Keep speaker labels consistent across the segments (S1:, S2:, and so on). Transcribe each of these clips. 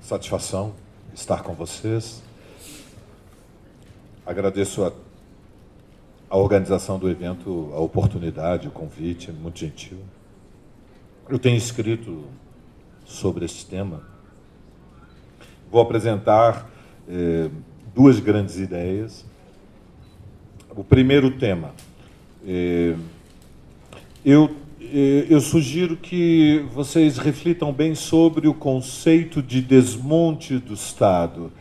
S1: satisfação estar com vocês. Agradeço a organização do evento, a oportunidade, o convite, muito gentil. Eu tenho escrito sobre este tema. Vou apresentar duas grandes ideias. O primeiro tema. Eu sugiro que vocês reflitam bem sobre o conceito de desmonte do Estado.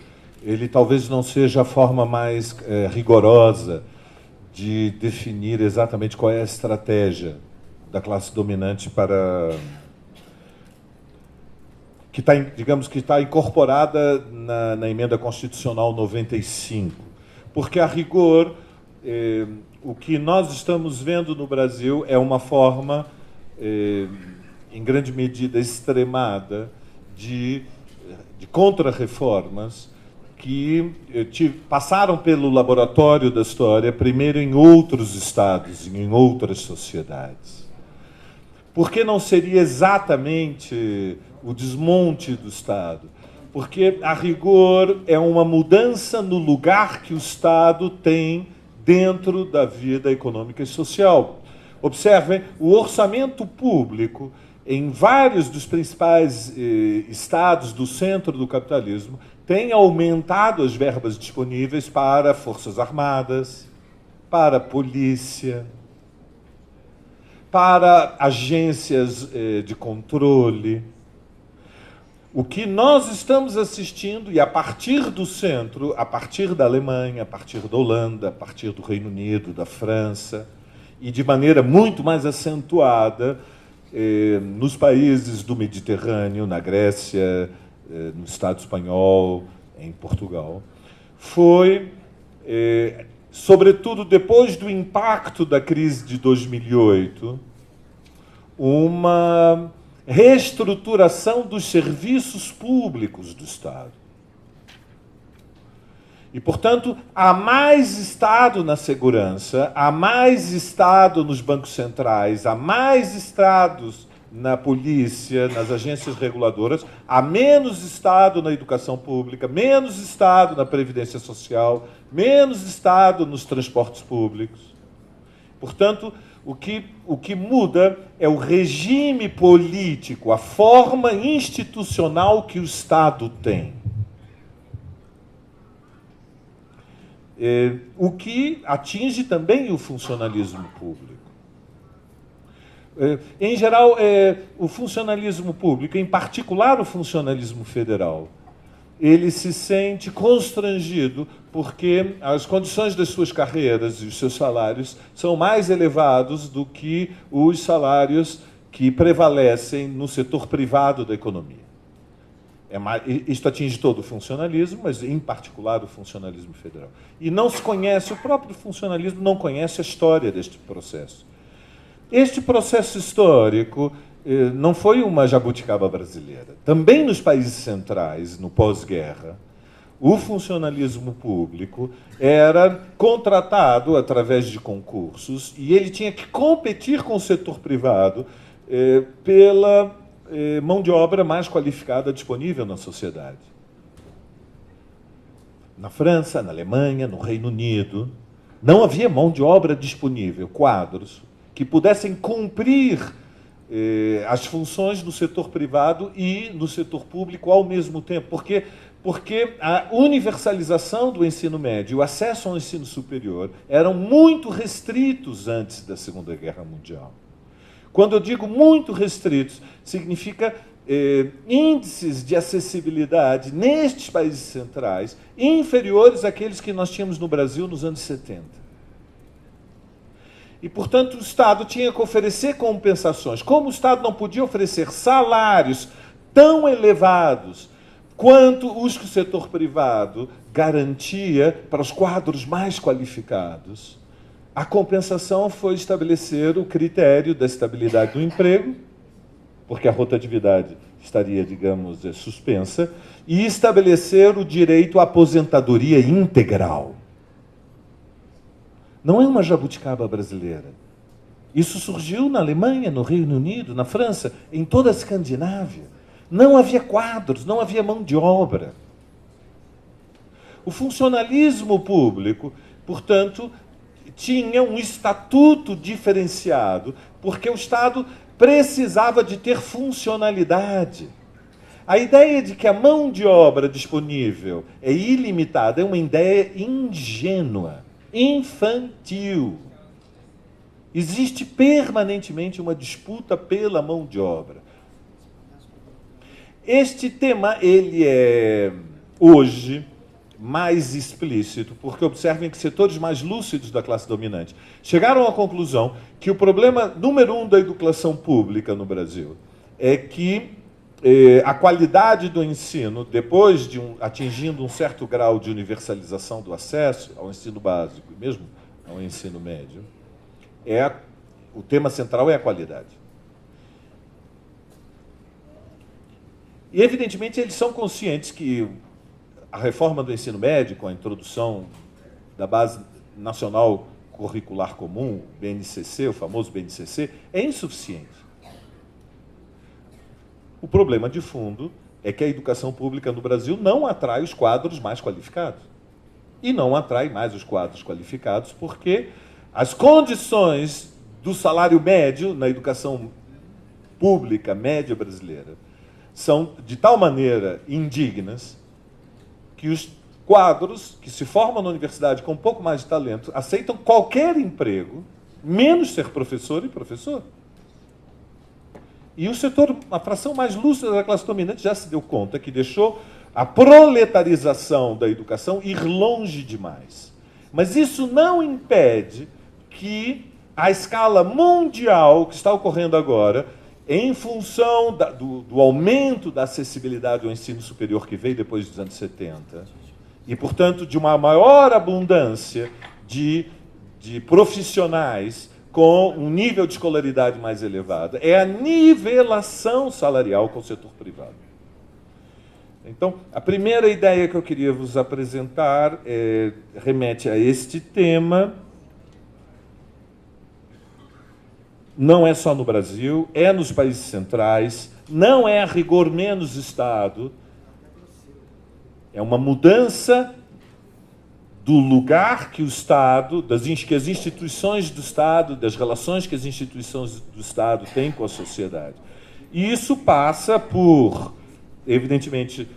S1: Ele talvez não seja a forma mais rigorosa de definir exatamente qual é a estratégia da classe dominante para... que está, digamos, que está incorporada na Emenda Constitucional 95. Porque, a rigor, o que nós estamos vendo no Brasil é uma forma, em grande medida, extremada de contra-reformas que passaram pelo laboratório da história, primeiro em outros estados, em outras sociedades. Por que não seria exatamente o desmonte do Estado? Porque, a rigor, é uma mudança no lugar que o Estado tem dentro da vida econômica e social. Observem, o orçamento público, em vários dos principais estados do centro do capitalismo, tem aumentado as verbas disponíveis para forças armadas, para polícia, para agências de controle. O que nós estamos assistindo, e a partir do centro, a partir da Alemanha, a partir da Holanda, a partir do Reino Unido, da França, e de maneira muito mais acentuada nos países do Mediterrâneo, na Grécia, no Estado espanhol, em Portugal, foi, sobretudo depois do impacto da crise de 2008, uma reestruturação dos serviços públicos do Estado. E, portanto, há mais Estado na segurança, há mais Estado nos bancos centrais, há mais Estados na polícia, nas agências reguladoras, há menos Estado na educação pública, menos Estado na previdência social, menos Estado nos transportes públicos. Portanto, o que muda é o regime político, a forma institucional que o Estado tem. O que atinge também o funcionalismo público. Em geral, o funcionalismo público, em particular o funcionalismo federal, ele se sente constrangido porque as condições das suas carreiras e os seus salários são mais elevados do que os salários que prevalecem no setor privado da economia. Isto atinge todo o funcionalismo, mas em particular o funcionalismo federal. E não se conhece, o próprio funcionalismo não conhece a história deste processo. Este processo histórico não foi uma jabuticaba brasileira. Também nos países centrais, no pós-guerra, o funcionalismo público era contratado através de concursos e ele tinha que competir com o setor privado pela mão de obra mais qualificada disponível na sociedade. Na França, na Alemanha, no Reino Unido, não havia mão de obra disponível, quadros, que pudessem cumprir as funções no setor privado e no setor público ao mesmo tempo. Porque a universalização do ensino médio e o acesso ao ensino superior eram muito restritos antes da Segunda Guerra Mundial. Quando eu digo muito restritos, significa índices de acessibilidade nestes países centrais inferiores àqueles que nós tínhamos no Brasil nos anos 70. E, portanto, o Estado tinha que oferecer compensações. Como o Estado não podia oferecer salários tão elevados quanto os que o setor privado garantia para os quadros mais qualificados, a compensação foi estabelecer o critério da estabilidade do emprego, porque a rotatividade estaria, digamos, suspensa, e estabelecer o direito à aposentadoria integral. Não é uma jabuticaba brasileira. Isso surgiu na Alemanha, no Reino Unido, na França, em toda a Escandinávia. Não havia quadros, não havia mão de obra. O funcionalismo público, portanto, tinha um estatuto diferenciado, porque o Estado precisava de ter funcionalidade. A ideia de que a mão de obra disponível é ilimitada é uma ideia ingênua, infantil. Existe permanentemente uma disputa pela mão de obra. Este tema, ele é, hoje, mais explícito, porque observem que setores mais lúcidos da classe dominante chegaram à conclusão que o problema número 1 da educação pública no Brasil é que a qualidade do ensino, depois de atingindo um certo grau de universalização do acesso ao ensino básico e mesmo ao ensino médio, o tema central é a qualidade. E, evidentemente, eles são conscientes que a reforma do ensino médio, com a introdução da Base Nacional Curricular Comum, BNCC, o famoso BNCC, é insuficiente. O problema de fundo é que a educação pública no Brasil não atrai os quadros mais qualificados. E não atrai mais os quadros qualificados porque as condições do salário médio na educação pública média brasileira são de tal maneira indignas que os quadros que se formam na universidade com um pouco mais de talento aceitam qualquer emprego, menos ser professor e professor. E o setor, a fração mais lúcida da classe dominante já se deu conta que deixou a proletarização da educação ir longe demais. Mas isso não impede que a escala mundial que está ocorrendo agora, em função do aumento da acessibilidade ao ensino superior que veio depois dos anos 70, e, portanto, de uma maior abundância de profissionais com um nível de escolaridade mais elevado, é a nivelação salarial com o setor privado. Então, a primeira ideia que eu queria vos apresentar remete a este tema. Não é só no Brasil, é nos países centrais, não é a rigor menos Estado, é uma mudança do lugar que o Estado, que as instituições do Estado, das relações que as instituições do Estado têm com a sociedade. E isso passa por, evidentemente,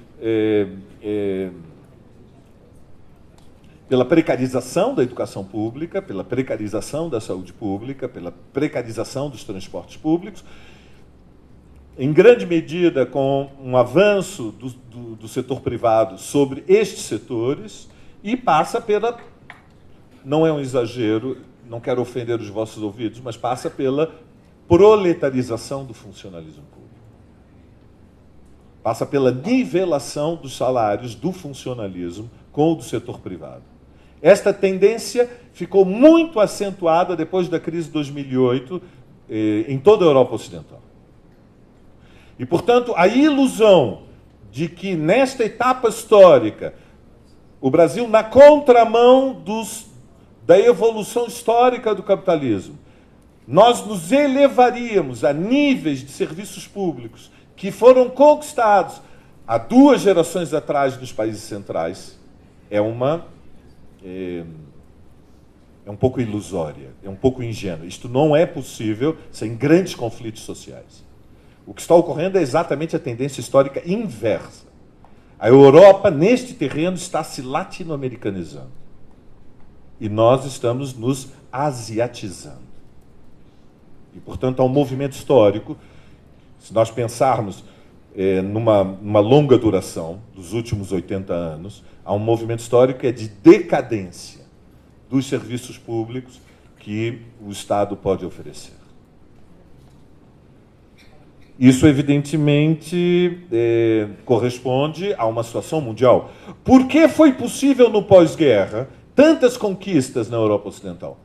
S1: pela precarização da educação pública, pela precarização da saúde pública, pela precarização dos transportes públicos, em grande medida com um avanço do setor privado sobre estes setores, e passa pela, não é um exagero, não quero ofender os vossos ouvidos, mas passa pela proletarização do funcionalismo público. Passa pela nivelação dos salários do funcionalismo com o do setor privado. Esta tendência ficou muito acentuada depois da crise de 2008 em toda a Europa Ocidental. E, portanto, a ilusão de que nesta etapa histórica o Brasil, na contramão da evolução histórica do capitalismo, nós nos elevaríamos a níveis de serviços públicos que foram conquistados há 2 gerações atrás nos países centrais, é um pouco ilusória, é um pouco ingênua. Isto não é possível sem grandes conflitos sociais. O que está ocorrendo é exatamente a tendência histórica inversa. A Europa, neste terreno, está se latino-americanizando. E nós estamos nos asiatizando. E, portanto, há um movimento histórico, se nós pensarmos numa longa duração, dos últimos 80 anos, há um movimento histórico que é de decadência dos serviços públicos que o Estado pode oferecer. Isso, evidentemente, corresponde a uma situação mundial. Por que foi possível, no pós-guerra, tantas conquistas na Europa Ocidental?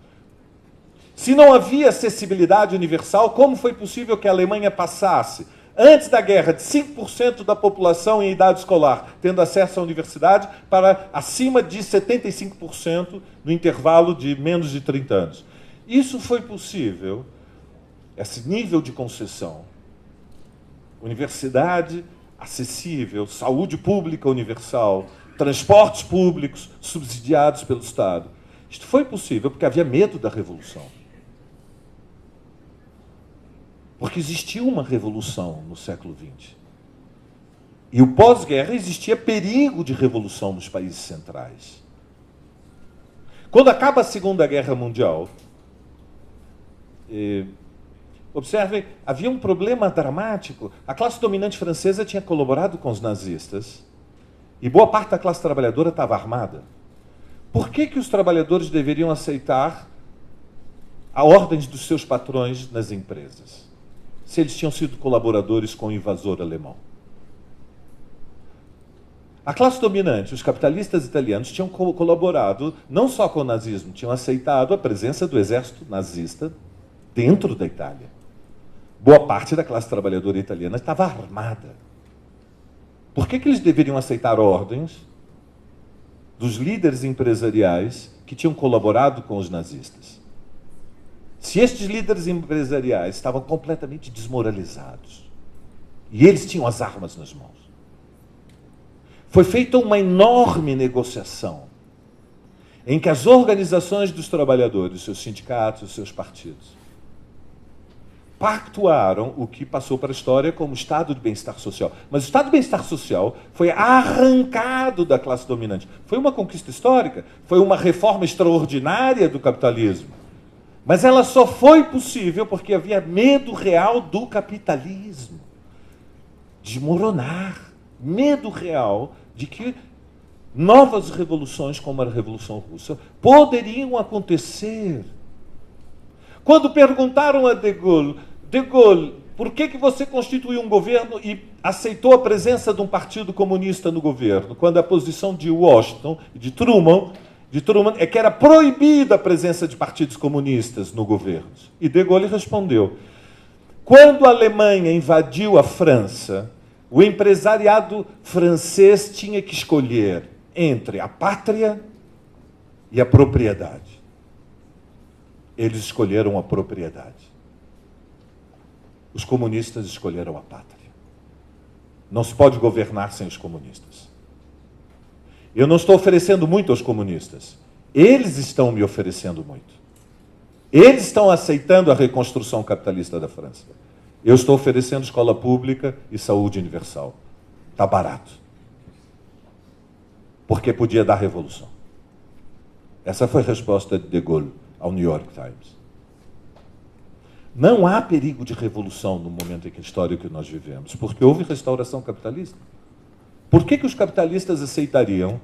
S1: Se não havia acessibilidade universal, como foi possível que a Alemanha passasse, antes da guerra, de 5% da população em idade escolar tendo acesso à universidade para acima de 75% no intervalo de menos de 30 anos? Isso foi possível, esse nível de concessão. Universidade acessível, saúde pública universal, transportes públicos subsidiados pelo Estado. Isto foi possível porque havia medo da revolução. Porque existia uma revolução no século XX. E o pós-guerra existia perigo de revolução nos países centrais. Quando acaba a Segunda Guerra Mundial, observem, havia um problema dramático. A classe dominante francesa tinha colaborado com os nazistas e boa parte da classe trabalhadora estava armada. Por que os trabalhadores deveriam aceitar as ordens dos seus patrões nas empresas, se eles tinham sido colaboradores com o invasor alemão? A classe dominante, os capitalistas italianos, tinham colaborado não só com o nazismo, tinham aceitado a presença do exército nazista dentro da Itália. Boa parte da classe trabalhadora italiana estava armada. Por que eles deveriam aceitar ordens dos líderes empresariais que tinham colaborado com os nazistas? Se estes líderes empresariais estavam completamente desmoralizados e eles tinham as armas nas mãos, foi feita uma enorme negociação em que as organizações dos trabalhadores, seus sindicatos, seus partidos, pactuaram o que passou para a história como Estado de Bem-Estar Social. Mas o Estado de Bem-Estar Social foi arrancado da classe dominante. Foi uma conquista histórica, foi uma reforma extraordinária do capitalismo. Mas ela só foi possível porque havia medo real do capitalismo desmoronar. Medo real de que novas revoluções, como a Revolução Russa, poderiam acontecer. Quando perguntaram a De Gaulle, por que você constituiu um governo e aceitou a presença de um partido comunista no governo, quando a posição de Washington, de Truman é que era proibida a presença de partidos comunistas no governo? E De Gaulle respondeu: quando a Alemanha invadiu a França, o empresariado francês tinha que escolher entre a pátria e a propriedade. Eles escolheram a propriedade. Os comunistas escolheram a pátria. Não se pode governar sem os comunistas. Eu não estou oferecendo muito aos comunistas. Eles estão me oferecendo muito. Eles estão aceitando a reconstrução capitalista da França. Eu estou oferecendo escola pública e saúde universal. Está barato. Porque podia dar revolução. Essa foi a resposta de Gaulle ao New York Times. Não há perigo de revolução no momento histórico que nós vivemos, porque houve restauração capitalista. Por que os capitalistas aceitariam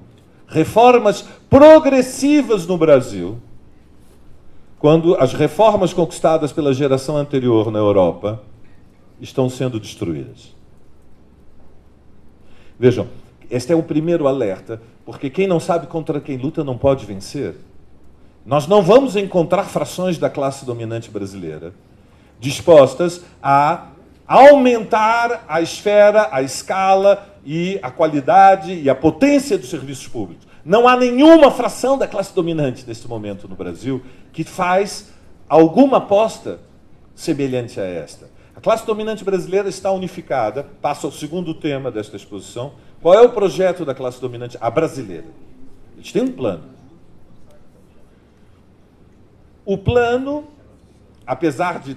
S1: reformas progressivas no Brasil, quando as reformas conquistadas pela geração anterior na Europa estão sendo destruídas? Vejam, este é o primeiro alerta, porque quem não sabe contra quem luta não pode vencer. Nós não vamos encontrar frações da classe dominante brasileira dispostas a aumentar a esfera, a escala e a qualidade e a potência dos serviços públicos. Não há nenhuma fração da classe dominante neste momento no Brasil que faz alguma aposta semelhante a esta. A classe dominante brasileira está unificada, passa ao segundo tema desta exposição. Qual é o projeto da classe dominante? A brasileira. Eles têm um plano. O plano, apesar de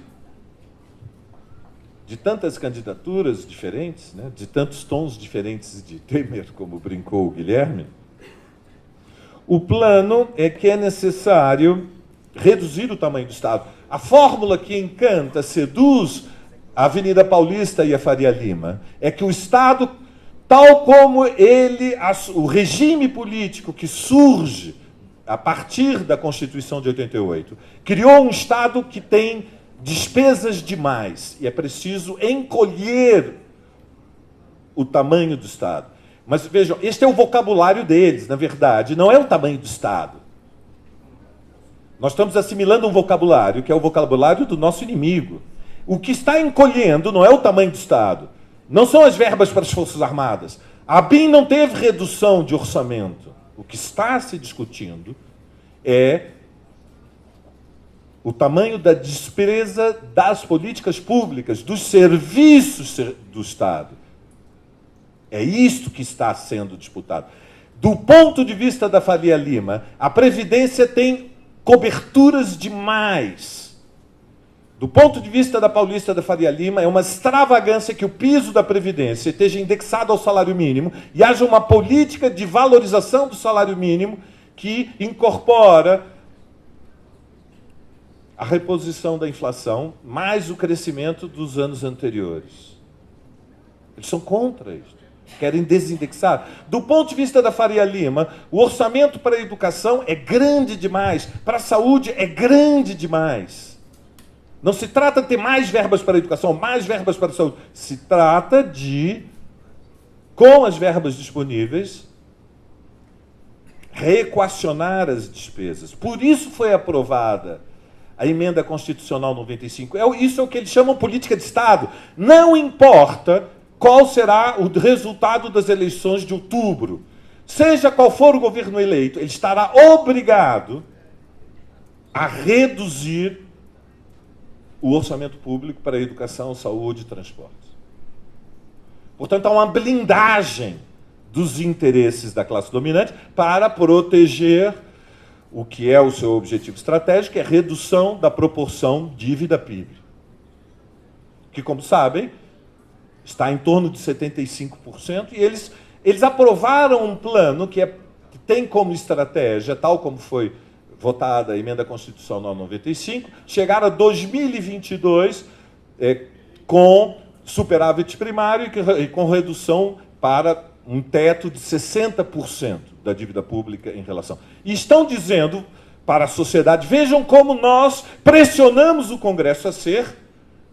S1: tantas candidaturas diferentes, né, de tantos tons diferentes de Temer, como brincou o Guilherme, o plano é que é necessário reduzir o tamanho do Estado. A fórmula que encanta, seduz a Avenida Paulista e a Faria Lima é que o Estado, tal como ele, o regime político que surge a partir da Constituição de 88, criou um Estado que tem despesas demais e é preciso encolher o tamanho do Estado. Mas vejam, este é o vocabulário deles, na verdade, não é o tamanho do Estado. Nós estamos assimilando um vocabulário que é o vocabulário do nosso inimigo. O que está encolhendo não é o tamanho do Estado, não são as verbas para as Forças Armadas. A ABIN não teve redução de orçamento. O que está se discutindo é o tamanho da despesa das políticas públicas, dos serviços do Estado. É isto que está sendo disputado. Do ponto de vista da Faria Lima, a Previdência tem coberturas demais. Do ponto de vista da Paulista da Faria Lima, é uma extravagância que o piso da Previdência esteja indexado ao salário mínimo e haja uma política de valorização do salário mínimo que incorpora a reposição da inflação mais o crescimento dos anos anteriores. Eles são contra isso. Querem desindexar. Do ponto de vista da Faria Lima, o orçamento para a educação é grande demais, para a saúde é grande demais. Não se trata de ter mais verbas para a educação, mais verbas para a saúde. Se trata de, com as verbas disponíveis, reequacionar as despesas. Por isso foi aprovada a emenda constitucional 95. Isso é o que eles chamam de política de Estado. Não importa qual será o resultado das eleições de outubro. Seja qual for o governo eleito, ele estará obrigado a reduzir o orçamento público para a educação, saúde e transporte. Portanto, há uma blindagem dos interesses da classe dominante para proteger o que é o seu objetivo estratégico, que é a redução da proporção dívida-PIB. Que, como sabem, está em torno de 75%, e eles aprovaram um plano que tem como estratégia, tal como foi votada a emenda constitucional 95, chegar a 2022 com superávit primário e com redução para um teto de 60% da dívida pública em relação. E estão dizendo para a sociedade, vejam como nós pressionamos o Congresso a ser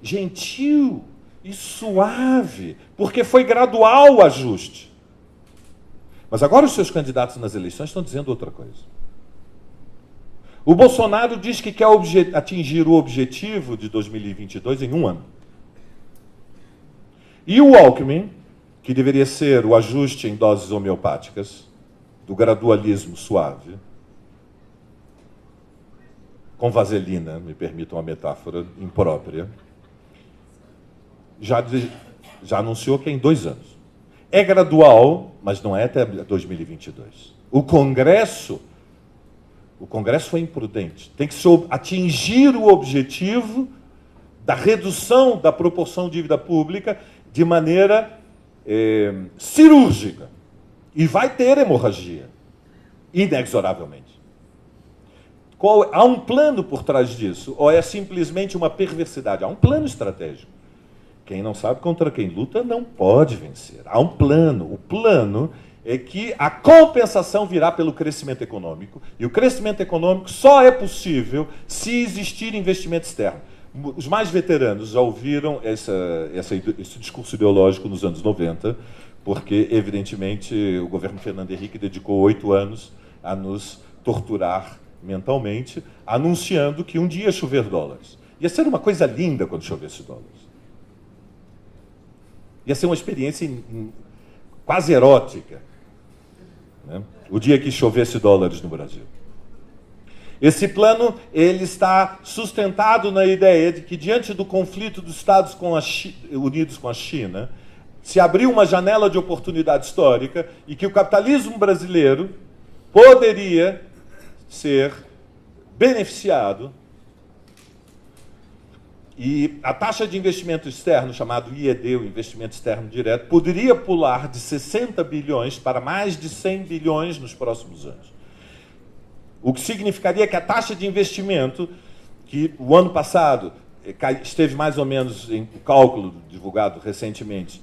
S1: gentil e suave, porque foi gradual o ajuste. Mas agora os seus candidatos nas eleições estão dizendo outra coisa. O Bolsonaro diz que quer atingir o objetivo de 2022 em um ano. E o Alckmin, que deveria ser o ajuste em doses homeopáticas, do gradualismo suave, com vaselina, me permitam uma metáfora imprópria, já anunciou que é em 2 anos. É gradual, mas não é até 2022. O Congresso foi imprudente. Tem que atingir o objetivo da redução da proporção de dívida pública de maneira cirúrgica. E vai ter hemorragia, inexoravelmente. Há um plano por trás disso? Ou é simplesmente uma perversidade? Há um plano estratégico. Quem não sabe contra quem luta não pode vencer. Há um plano. O plano é que a compensação virá pelo crescimento econômico, e o crescimento econômico só é possível se existir investimento externo. Os mais veteranos já ouviram esse discurso ideológico nos anos 90, porque, evidentemente, o governo Fernando Henrique dedicou 8 anos a nos torturar mentalmente, anunciando que um dia ia chover dólares. Ia ser uma coisa linda quando chovesse dólares. Ia ser uma experiência quase erótica, né? O dia que chovesse dólares no Brasil. Esse plano ele está sustentado na ideia de que, diante do conflito dos Estados Unidos com a China, se abriu uma janela de oportunidade histórica e que o capitalismo brasileiro poderia ser beneficiado, e a taxa de investimento externo, chamado IED, o investimento externo direto, poderia pular de 60 bilhões para mais de 100 bilhões nos próximos anos. O que significaria que a taxa de investimento, que o ano passado esteve mais ou menos, em cálculo divulgado recentemente,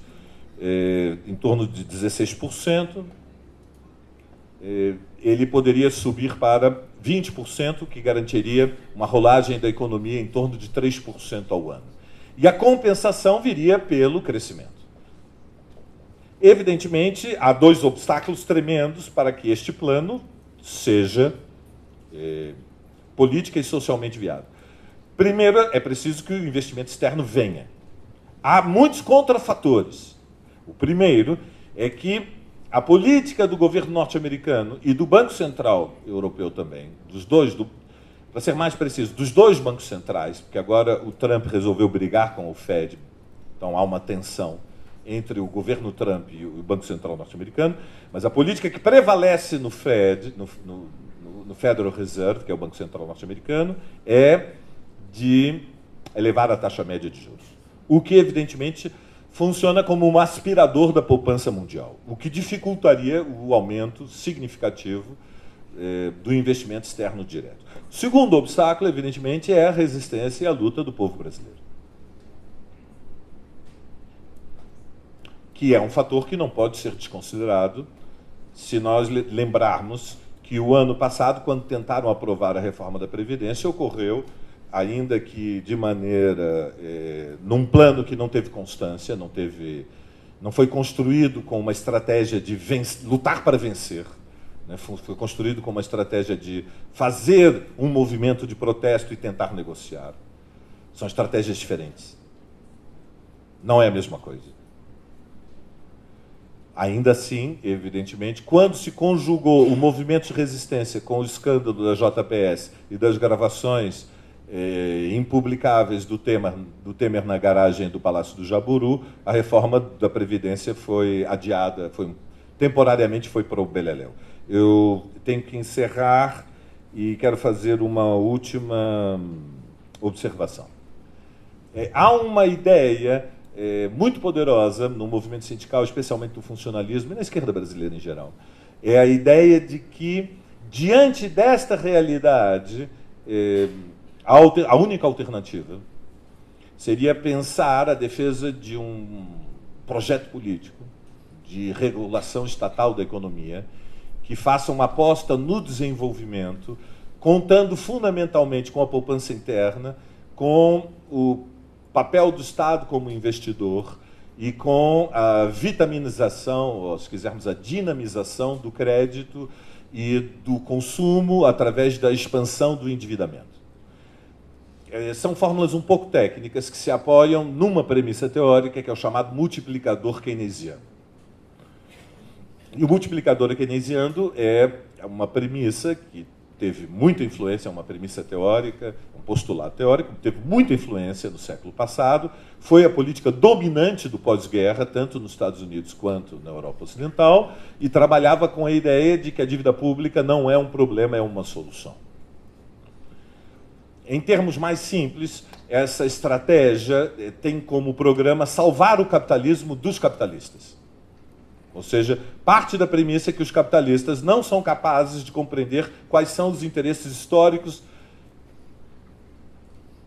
S1: em torno de 16%, ele poderia subir para 20%, que garantiria uma rolagem da economia em torno de 3% ao ano. E a compensação viria pelo crescimento. Evidentemente, há 2 obstáculos tremendos para que este plano seja política e socialmente viável. Primeiro, é preciso que o investimento externo venha. Há muitos contrafatores. O primeiro é que a política do governo norte-americano e do Banco Central Europeu também, para ser mais preciso, dos 2 bancos centrais, porque agora o Trump resolveu brigar com o Fed, então há uma tensão entre o governo Trump e o Banco Central norte-americano, mas a política que prevalece no Fed, no Federal Reserve, que é o Banco Central norte-americano, é de elevar a taxa média de juros. O que, evidentemente, funciona como um aspirador da poupança mundial, o que dificultaria o aumento significativo do investimento externo direto. O segundo obstáculo, evidentemente, é a resistência e a luta do povo brasileiro, que é um fator que não pode ser desconsiderado se nós lembrarmos que o ano passado, quando tentaram aprovar a reforma da Previdência, ocorreu, ainda que de maneira, num plano que não teve constância, não foi construído com uma estratégia de lutar para vencer, né? Foi construído com uma estratégia de fazer um movimento de protesto e tentar negociar. São estratégias diferentes. Não é a mesma coisa. Ainda assim, evidentemente, quando se conjugou o movimento de resistência com o escândalo da JPS e das gravações impublicáveis do Temer na garagem do Palácio do Jaburu, a reforma da Previdência foi adiada, temporariamente foi para o beleléu. Eu tenho que encerrar e quero fazer uma última observação. Há uma ideia muito poderosa no movimento sindical, especialmente do funcionalismo e na esquerda brasileira em geral. É a ideia de que, diante desta realidade, a única alternativa seria pensar a defesa de um projeto político de regulação estatal da economia que faça uma aposta no desenvolvimento, contando fundamentalmente com a poupança interna, com o papel do Estado como investidor e com a vitaminização, ou se quisermos, a dinamização do crédito e do consumo através da expansão do endividamento. São fórmulas um pouco técnicas que se apoiam numa premissa teórica que é o chamado multiplicador keynesiano. E o multiplicador keynesiano é uma premissa que teve muita influência, é uma premissa teórica, um postulado teórico, teve muita influência no século passado, foi a política dominante do pós-guerra, tanto nos Estados Unidos quanto na Europa Ocidental, e trabalhava com a ideia de que a dívida pública não é um problema, é uma solução. Em termos mais simples, essa estratégia tem como programa salvar o capitalismo dos capitalistas. Ou seja, parte da premissa é que os capitalistas não são capazes de compreender quais são os interesses históricos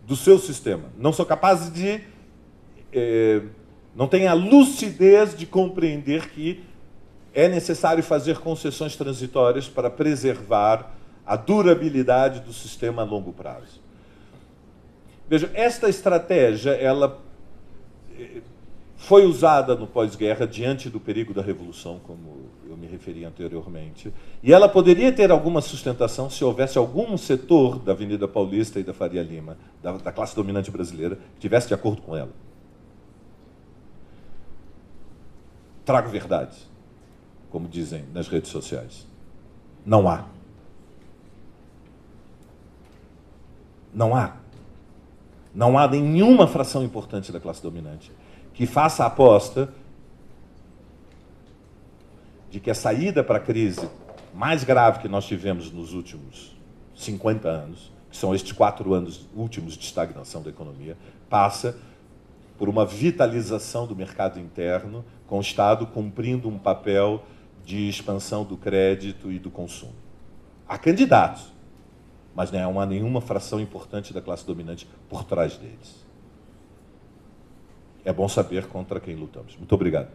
S1: do seu sistema. Não são capazes de... não têm a lucidez de compreender que é necessário fazer concessões transitórias para preservar a durabilidade do sistema a longo prazo. Veja, esta estratégia, ela foi usada no pós-guerra diante do perigo da revolução, como eu me referi anteriormente, e ela poderia ter alguma sustentação se houvesse algum setor da Avenida Paulista e da Faria Lima, da classe dominante brasileira, que estivesse de acordo com ela. Trago verdade, como dizem nas redes sociais. Não há. Não há. Não há nenhuma fração importante da classe dominante que faça a aposta de que a saída para a crise mais grave que nós tivemos nos últimos 50 anos, que são estes 4 anos últimos de estagnação da economia, passa por uma vitalização do mercado interno, com o Estado cumprindo um papel de expansão do crédito e do consumo. Há candidatos, mas não há nenhuma fração importante da classe dominante por trás deles. É bom saber contra quem lutamos. Muito obrigado.